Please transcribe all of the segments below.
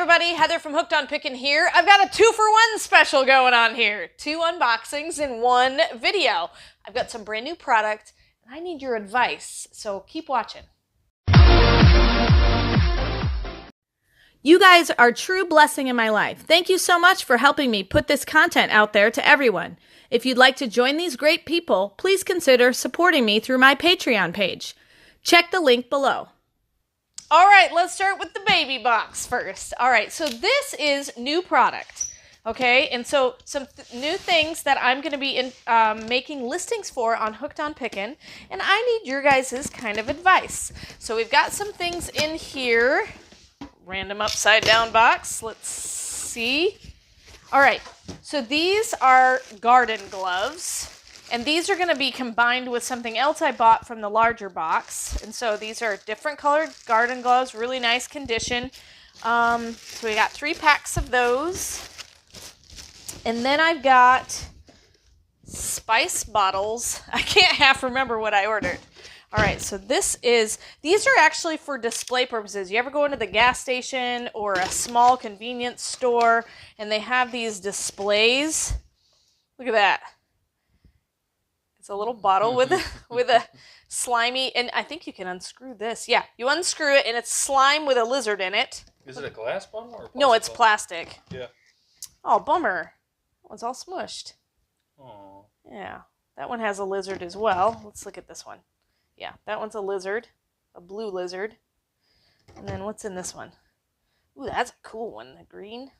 everybody, Heather from Hooked on Pickin here. I've got a 2-for-1 special going on here. 2 unboxings in 1 video. I've got some brand new product and I need your advice, so keep watching. You guys are a true blessing in my life. Thank you so much for helping me put this content out there to everyone. If you'd like to join these great people, please consider supporting me through my Patreon page. Check the link below. All right, let's start with the baby box first. All right, so this is new product, okay? And so some new things that I'm going to be making listings for on Hooked on Pickin, and I need your guys' kind of advice. So we've got some things in here. Random upside down box. Let's see. All right, so these are garden gloves. And these are going to be combined with something else I bought from the larger box. And so these are different colored garden gloves, really nice condition. So we got 3 packs of those. And then I've got spice bottles. I can't half remember what I ordered. All right, so these are actually for display purposes. You ever go into the gas station or a small convenience store and they have these displays? Look at that. It's a little bottle with a slimy, and I think you can unscrew this. Yeah, you unscrew it, and it's slime with a lizard in it. Is it a glass bottle or plastic? No, it's plastic. Yeah. Oh, bummer. That one's all smushed. Oh. Yeah, that one has a lizard as well. Let's look at this one. Yeah, that one's a lizard, a blue lizard. And then what's in this one? Ooh, that's a cool one, the green.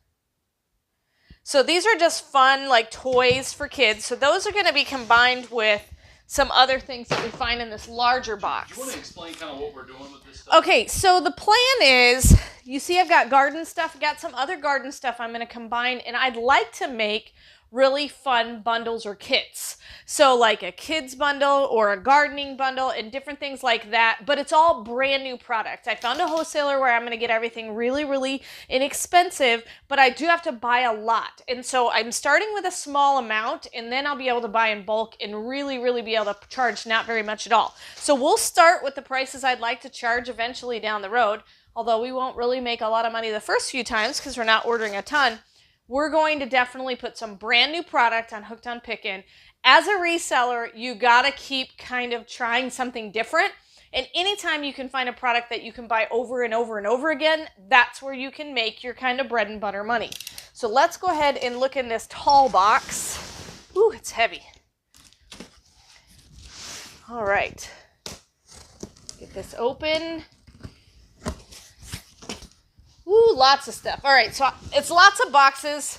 So these are just fun, like, toys for kids. So those are going to be combined with some other things that we find in this larger box. Do you want to explain kind of what we're doing with this stuff? Okay, so the plan is, you see I've got garden stuff, I've got some other garden stuff I'm going to combine, and I'd like to make really fun bundles or kits. So like a kids bundle or a gardening bundle and different things like that, but it's all brand new product. I found a wholesaler where I'm going to get everything really, really inexpensive, but I do have to buy a lot. And so I'm starting with a small amount, and then I'll be able to buy in bulk and really, really be able to charge not very much at all. So we'll start with the prices I'd like to charge eventually down the road, although we won't really make a lot of money the first few times because we're not ordering a ton. We're going to definitely put some brand new product on Hooked on Pickin. As a reseller, you got to keep kind of trying something different. And anytime you can find a product that you can buy over and over and over again, that's where you can make your kind of bread and butter money. So let's go ahead and look in this tall box. Ooh, it's heavy. All right. Get this open. Ooh, lots of stuff. All right, so it's lots of boxes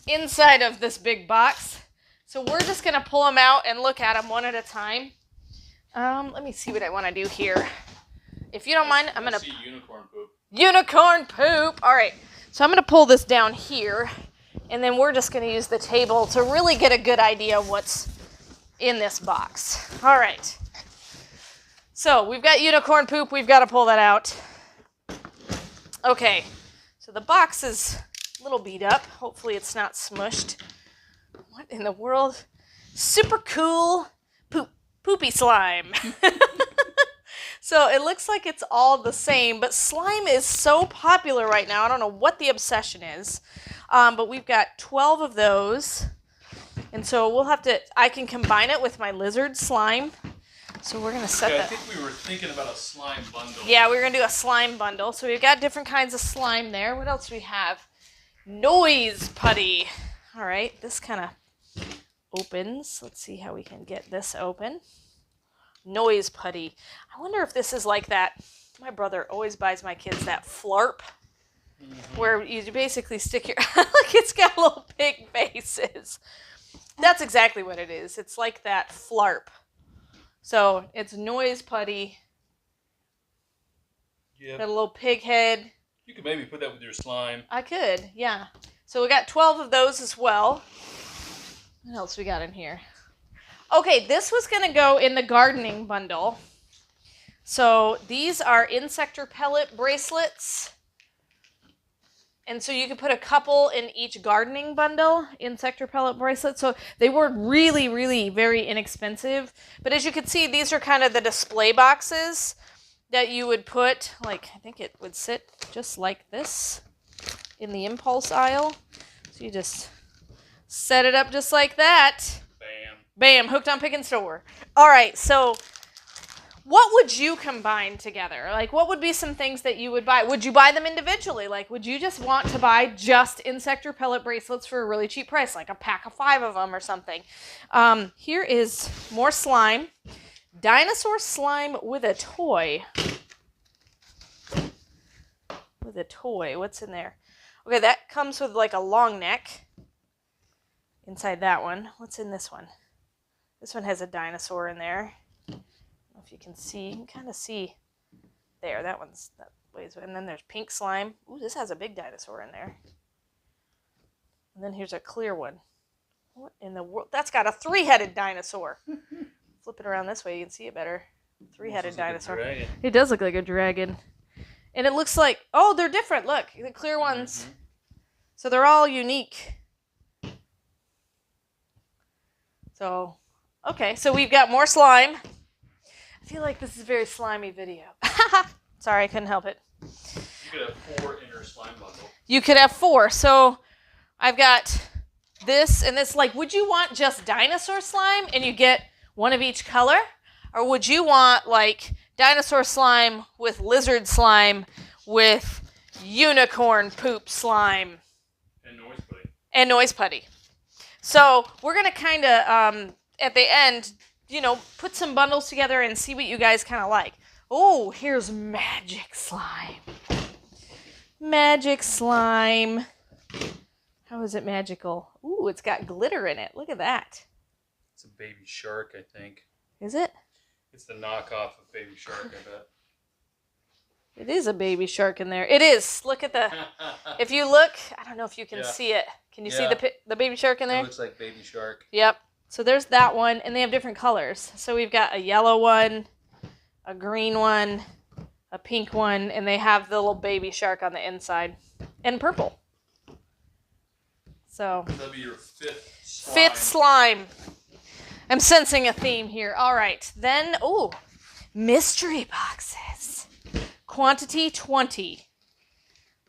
inside of this big box. So we're just going to pull them out and look at them one at a time. Let me see what I want to do here. If you don't mind, I'm going to... unicorn poop. Unicorn poop! All right, so I'm going to pull this down here, and then we're just going to use the table to really get a good idea of what's in this box. All right. So we've got unicorn poop. We've got to pull that out. Okay, so the box is a little beat up. Hopefully it's not smushed. What in the world? Super cool poopy slime. So it looks like it's all the same, but slime is so popular right now. I don't know what the obsession is, but we've got 12 of those. And so we'll have to, I can combine it with my lizard slime. So we're going to set that. I think we were thinking about a slime bundle. Yeah, we're going to do a slime bundle. So we've got different kinds of slime there. What else do we have? Noise putty. All right, this kind of opens. Let's see how we can get this open. Noise putty. I wonder if this is like that. My brother always buys my kids that flarp, where you basically stick your... Look, it's got little pig faces. That's exactly what it is. It's like that flarp. So it's noise putty. Yeah. Got a little pig head. You could maybe put that with your slime. I could, yeah. So we got 12 of those as well. What else we got in here? Okay, this was going to go in the gardening bundle. So these are insector pellet bracelets. And so you could put a couple in each gardening bundle, insector pellet bracelet. So they were really, really very inexpensive. But as you can see, these are kind of the display boxes that you would put, like, I think it would sit just like this. in the impulse aisle. So you just set it up just like that. Bam. Bam, hooked on Pickin Store. All right, so what would you combine together? Like, what would be some things that you would buy? Would you buy them individually? Like, would you just want to buy just insect repellent bracelets for a really cheap price, like a pack of 5 of them or something? Here is more slime. Dinosaur slime with a toy. With a toy. What's in there? Okay, that comes with like a long neck. Inside that one. What's in this one? This one has a dinosaur in there. I don't know if you can see. You can kind of see there. That weighs. And then there's pink slime. Ooh, this has a big dinosaur in there. And then here's a clear one. What in the world? That's got a 3-headed dinosaur. Flip it around this way, you can see it better. 3-headed dinosaur. It does look like a dragon. And it looks like, oh, they're different. Look, the clear ones. Mm-hmm. So they're all unique. So, okay, so we've got more slime. I feel like this is a very slimy video. Sorry, I couldn't help it. You could have 4 in your slime bundle. You could have 4. So I've got this and this. Like, would you want just dinosaur slime and you get one of each color? Or would you want, like, dinosaur slime with lizard slime with unicorn poop slime? And noise putty. And noise putty. So we're going to kind of, at the end, you know, put some bundles together and see what you guys kind of like. Oh, here's magic slime. Magic slime. How is it magical? Ooh, it's got glitter in it. Look at that. It's a baby shark, I think. Is it? It's the knockoff of baby shark, I bet. It is a baby shark in there. It is. Look at the... If you look, I don't know if you can see it. Can you see the baby shark in there? It looks like baby shark. Yep. So there's that one, and they have different colors. So we've got a yellow one, a green one, a pink one, and they have the little baby shark on the inside. And purple. So... That'll be your 5th slime. 5th slime. I'm sensing a theme here. All right. Then, oh, mystery boxes. Quantity 20.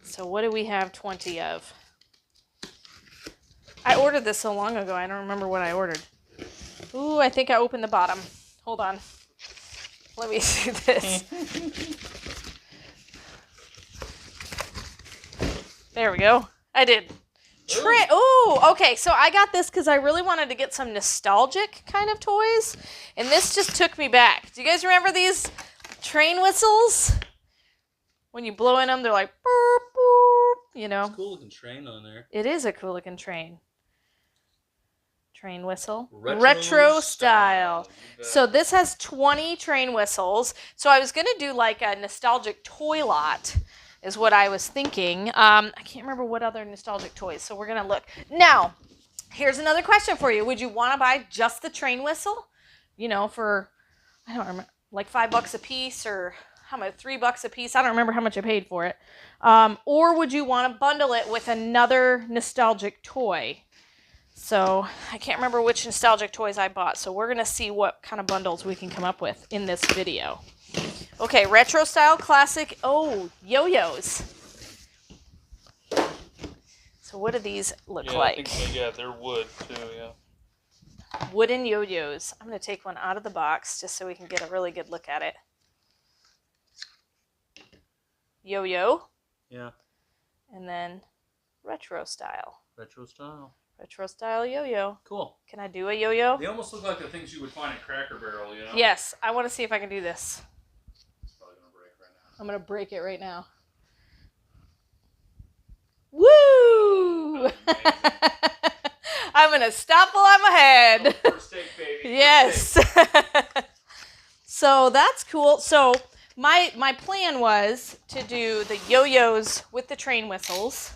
So what do we have 20 of? I ordered this so long ago, I don't remember what I ordered. Ooh, I think I opened the bottom. Hold on. Let me see this. There we go. I did. Ooh, okay, so I got this because I really wanted to get some nostalgic kind of toys, and this just took me back. Do you guys remember these train whistles? When you blow in them, they're like, boop, boop, you know. It's a cool looking train on there. It is a cool looking train. Train whistle. Retro style. So this has 20 train whistles. So I was going to do like a nostalgic toy lot is what I was thinking. I can't remember what other nostalgic toys, so we're going to look. Now, here's another question for you. Would you want to buy just the train whistle? You know, for, I don't remember, like $5 a piece or how much, $3 a piece? I don't remember how much I paid for it. Or would you want to bundle it with another nostalgic toy? So I can't remember which nostalgic toys I bought, so we're going to see what kind of bundles we can come up with in this video. Okay, retro style classic. Oh, yo-yos. So what do these look like? I think, they're wood too, yeah. Wooden yo-yos. I'm going to take one out of the box just so we can get a really good look at it. Yo-yo. Yeah. And then retro style. Retro style. Retro style yo-yo. Cool. Can I do a yo-yo? They almost look like the things you would find at Cracker Barrel, you know? Yes. I want to see if I can do this. It's probably going to break right now. I'm going to break it right now. Woo! I'm going to stop while I'm ahead. First take, baby. Yes. So that's cool. So my plan was to do the yo-yos with the train whistles.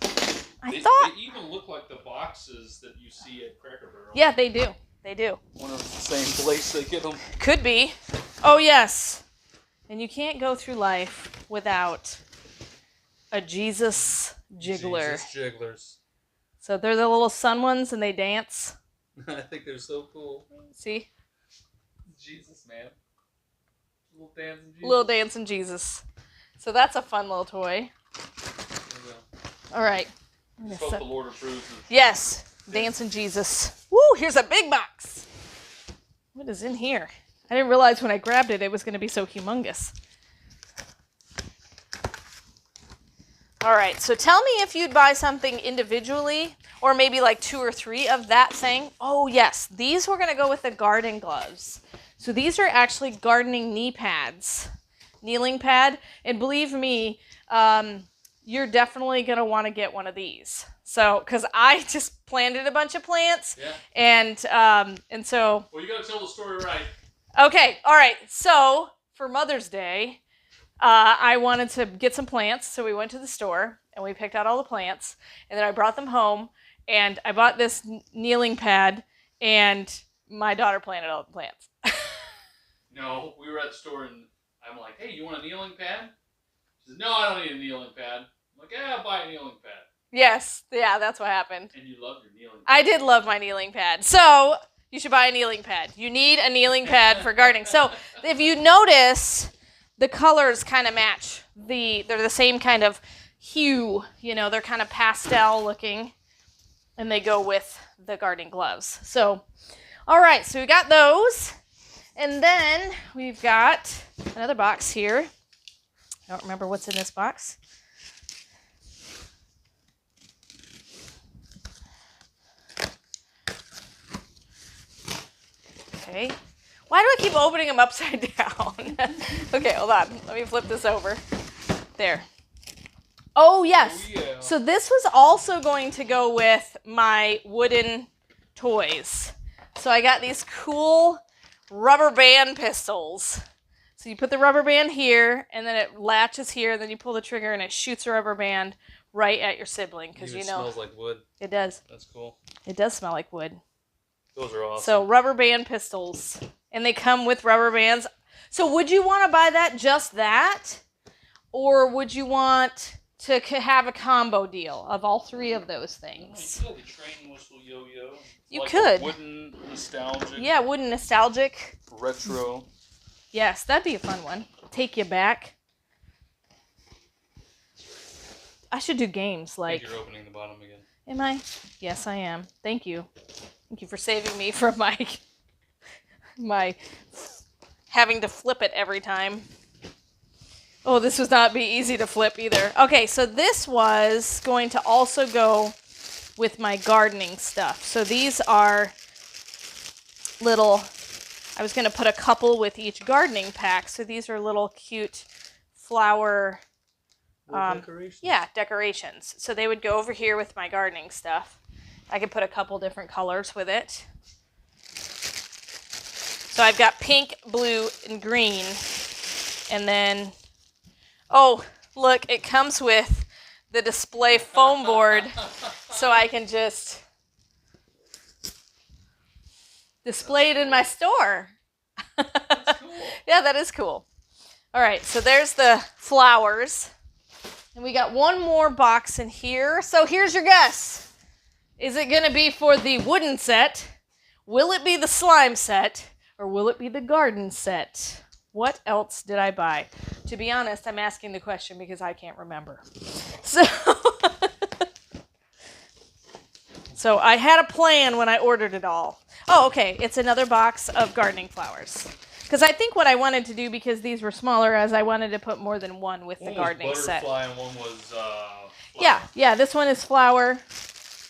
They even look like the boxes that you see at Cracker Barrel. Yeah, they do. They do. Wonder if it's the same place they get them. Could be. Oh, yes. And you can't go through life without a Jesus jiggler. Jesus jigglers. So they're the little sun ones and they dance. I think they're so cool. See? Jesus, man. Little dancing Jesus. Little dancing Jesus. So that's a fun little toy. All right. Just hope the Lord approves of Yes. Dancing Jesus. Woo, here's a big box. What is in here? I didn't realize when I grabbed it, it was going to be so humongous. All right, so tell me if you'd buy something individually or maybe like 2 or 3 of that thing. Oh, yes, these were going to go with the garden gloves. So these are actually gardening knee pads, kneeling pad. And believe me, you're definitely going to want to get one of these. So, because I just planted a bunch of plants. Yeah. And so. Well, you got to tell the story right. Okay, all right. So for Mother's Day, I wanted to get some plants. So we went to the store and we picked out all the plants. And then I brought them home and I bought this kneeling pad and my daughter planted all the plants. No, we were at the store and I'm like, hey, you want a kneeling pad? She says, no, I don't need a kneeling pad. I'm like, yeah, I'll buy a kneeling pad. Yes, yeah, that's what happened. And you love your kneeling pad. I did love my kneeling pad. So you should buy a kneeling pad. You need a kneeling pad for gardening. So if you notice, the colors kind of match. They're the same kind of hue. You know, they're kind of pastel looking. And they go with the gardening gloves. So, all right, so we got those. And then we've got another box here. I don't remember what's in this box. Okay. Why do I keep opening them upside down? Okay, hold on. Let me flip this over. There. Oh, yes. Oh, yeah. So this was also going to go with my wooden toys. So I got these cool rubber band pistols. So you put the rubber band here, and then it latches here, and then you pull the trigger, and it shoots a rubber band right at your sibling. Because It smells like wood. It does. That's cool. It does smell like wood. Those are awesome. So rubber band pistols. And they come with rubber bands. So would you want to buy that, just that? Or would you want to have a combo deal of all 3 of those things? You could like a train whistle yo-yo. You like could. A wooden nostalgic. Yeah, wooden nostalgic. Retro. Yes, that'd be a fun one. Take you back. I should do games like... I think you're opening the bottom again. Am I? Yes, I am. Thank you. Thank you for saving me from my having to flip it every time. Oh, this was not be easy to flip either. Okay, so this was going to also go with my gardening stuff. So these are little... I was going to put a couple with each gardening pack. So these are little cute flower... decorations. Yeah, decorations. So they would go over here with my gardening stuff. I could put a couple different colors with it. So I've got pink, blue, and green. And then, oh, look, it comes with the display foam board. So I can just display it in my store. That's cool. Yeah, that is cool. All right, so there's the flowers. And we got one more box in here. So here's your guess. Is it going to be for the wooden set? Will it be the slime set? Or will it be the garden set? What else did I buy? To be honest, I'm asking the question because I can't remember. So I had a plan when I ordered it all. Oh, okay. It's another box of gardening flowers. Because I think what I wanted to do, because these were smaller, as I wanted to put more than one with the gardening set. One was butterfly and one was flower. Yeah. This one is flower,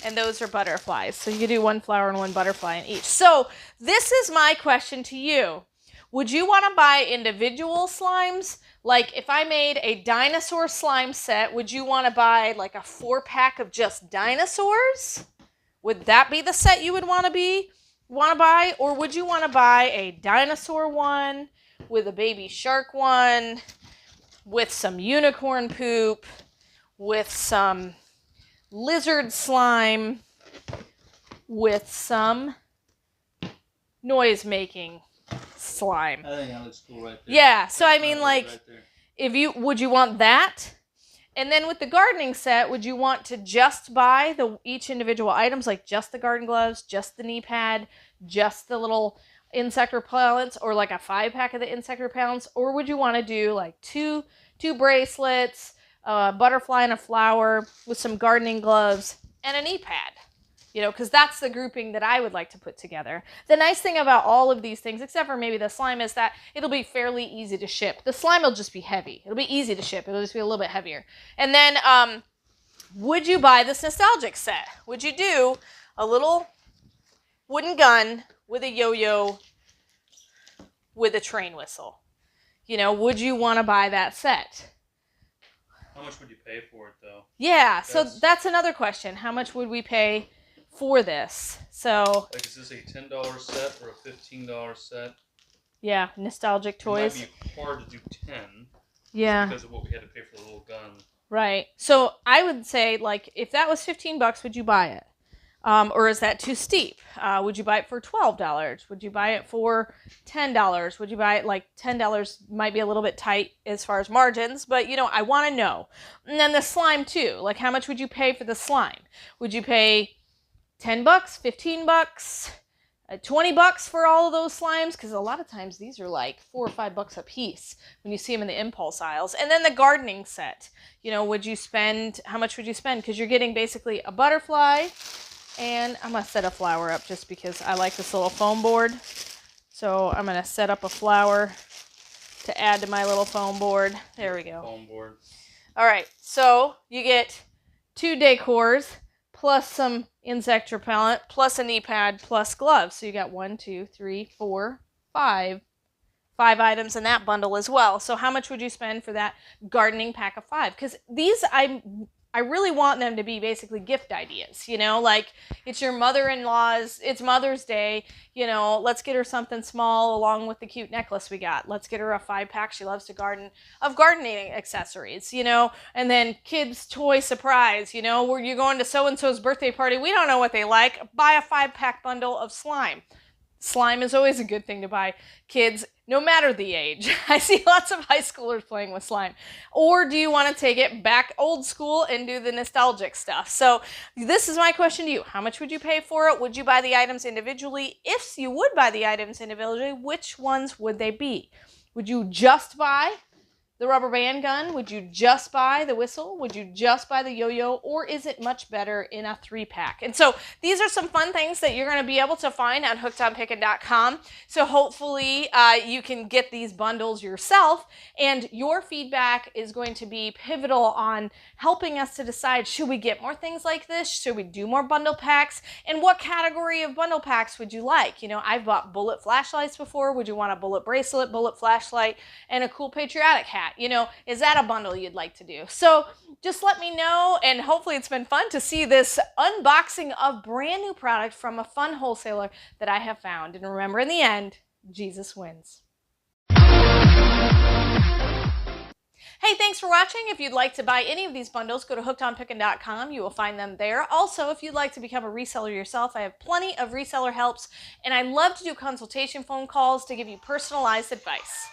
and those are butterflies. So you can do one flower and one butterfly in each. So this is my question to you. Would you want to buy individual slimes? Like if I made a dinosaur slime set, would you want to buy like a 4-pack of just dinosaurs? Would that be the set you would want to buy? Or would you want to buy a dinosaur one with a baby shark one, with some unicorn poop, with some lizard slime, with some noise making slime? I think that looks cool right there. Yeah, so I mean, like, right would you want that? And then with the gardening set, would you want to just buy each individual items, like just the garden gloves, just the knee pad, just the little insect repellents, or like a 5-pack of the insect repellents? Or would you want to do like two bracelets, a butterfly and a flower with some gardening gloves and a knee pad. Because that's the grouping that I would like to put together. The nice thing about all of these things, except for maybe the slime, is that it'll be fairly easy to ship. The slime will just be heavy. It'll be easy to ship. It'll just be a little bit heavier. And then, would you buy this nostalgic set? Would you do a little wooden gun with a yo-yo with a train whistle? Would you want to buy that set? How much would you pay for it, though? Yeah, so that's another question. How much would we pay for this? So, like, is this a $10 set or a $15 set? Yeah, nostalgic toys. It might be hard to do 10. Yeah. Because of what we had to pay for the little gun. Right. So I would say, like, if that was $15, would you buy it? Or is that too steep? Would you buy it for $12? Would you buy it for $10? Would you buy it, like, $10 might be a little bit tight as far as margins, but, I want to know. And then the slime, too. Like, how much would you pay for the slime? Would you pay $10, $15, $20 for all of those slimes? Because a lot of times these are like $4 or $5 a piece when you see them in the impulse aisles. And then the gardening set. How much would you spend? Because you're getting basically a butterfly, and I'm going to set a flower up just because I like this little foam board. So I'm going to set up a flower to add to my little foam board. There we go. Foam board. All right, so you get 2 decors, plus some insect repellent, plus a knee pad, plus gloves. So you got 1, 2, 3, 4, 5 items in that bundle as well. So how much would you spend for that gardening pack of 5? Because these, I really want them to be basically gift ideas, like it's your mother-in-law's, it's Mother's Day, let's get her something small along with the cute necklace we got. Let's get her a 5-pack, she loves to garden, of gardening accessories, and then kids' toy surprise, where you're going to so-and-so's birthday party, we don't know what they like, buy a 5-pack bundle of slime. Slime is always a good thing to buy kids, no matter the age. I see lots of high schoolers playing with slime. Or do you want to take it back old school and do the nostalgic stuff? So this is my question to you. How much would you pay for it? Would you buy the items individually? If you would buy the items individually, which ones would they be? Would you just buy the rubber band gun? Would you just buy the whistle? Would you just buy the yo-yo? Or is it much better in a 3-pack? And so these are some fun things that you're going to be able to find on hookedonpickin.com. So hopefully you can get these bundles yourself, and your feedback is going to be pivotal on helping us to decide, should we get more things like this? Should we do more bundle packs? And what category of bundle packs would you like? I've bought bullet flashlights before. Would you want a bullet bracelet, bullet flashlight, and a cool patriotic hat? Is that a bundle you'd like to do? So just let me know, and hopefully it's been fun to see this unboxing of brand new product from a fun wholesaler that I have found. And remember, in the end, Jesus wins. Hey, thanks for watching. If you'd like to buy any of these bundles, go to hookedonpickin.com. You will find them there. Also, if you'd like to become a reseller yourself, I have plenty of reseller helps, and I love to do consultation phone calls to give you personalized advice.